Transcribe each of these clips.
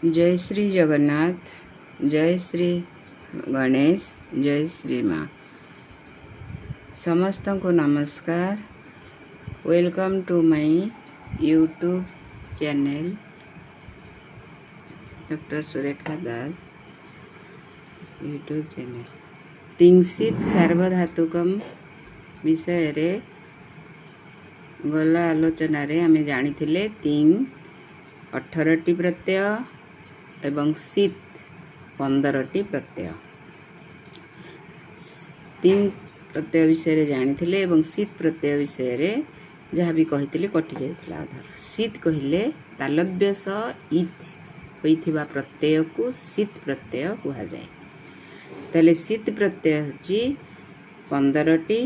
जय श्री जगन्नाथ, जय श्री गणेश, जय श्री माँ। समस्त को नमस्कार। Welcome to my YouTube channel doctor Surekha Das YouTube channel. तिंसित सार्वधातुकम विषय रे गला आलोचना रे आमे जानी थिले तिंग 18टी प्रत्यय एवं शीत 15टी प्रत्यय। तीन प्रत्यय विषय रे जानी थिले एवं शीत प्रत्यय विषय रे जहाँ भी कही कटि जाइथिला आधार। शीत कहिले तालव्य स इत होइथिबा प्रत्यय को शीत प्रत्यय कहा जाए। ताले शीत प्रत्यय होची 15टी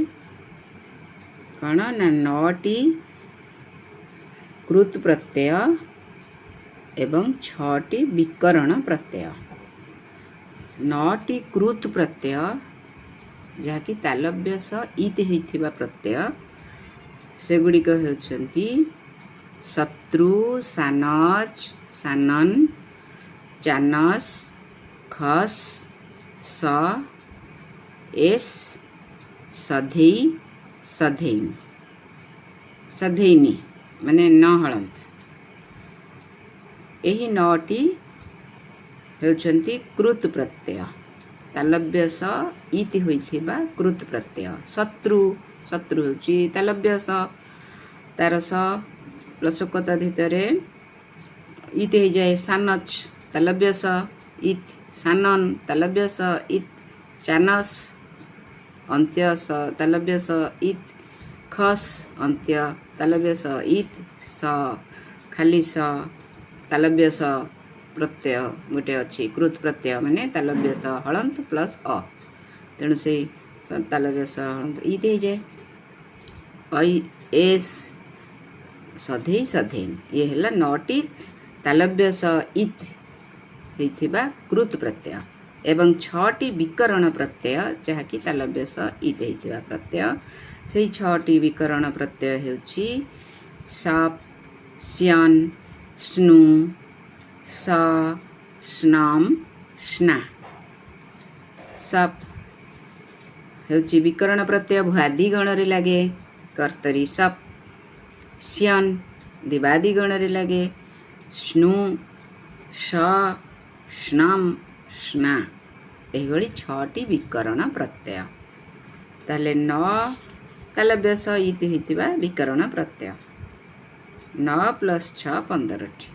कण ना 9टी कृत प्रत्यय एवं 6टी विकरण प्रत्यय। 9टी कृत प्रत्यय जहाँकि तालव्य स इत होइथिबा प्रत्यय सेगुड़िक हेउछन्ति शत्रु, सानच, सानन, चानस, खस, स, एस, सधेई, सधेई, सधेइनी माने न हळंत। एही 9टी हेउछन्ति कृत प्रत्यय। तालव्य स इति होइथिबा कृत प्रत्यय। शत्रु, शत्रु होउची तालव्य स तार स प्लसकत धितरे इति हो जाए। सानच तालव्य स इत, सानन तालव्य स इत, चानस अंत्य स तालव्य स इत, खस अंत्य तालव्य स इत, स खाली स तालव्य स प्रत्यय गोटे अच्छी कृत प्रत्यय माने तालव्य स हलंत प्लस अ तेणु से तालव्य स हलंत इत हो जाए। ऐ एस सधे सधे ये है 9टी तालव्य स इत होइथिबा कृत प्रत्यय एवं 6टी विकरण प्रत्यय जहाँकि तालव्य स इत होइथिबा प्रत्यय। से 6टी विकरण प्रत्यय हेउची सप, स्यन, स्नु, स, स्नाम, स्ना। सप हेउची विकरण प्रत्यय भुआदि गण रे लागे कर्तरी सप। स्यन दिवादि गण रे लागे स्नु, स, स्नाम, स्ना। एही भली 6टी विकरण प्रत्यय। ताले 9 तालव्य स इति होइतिबा विकरण प्रत्यय। 9 + 6 15टी।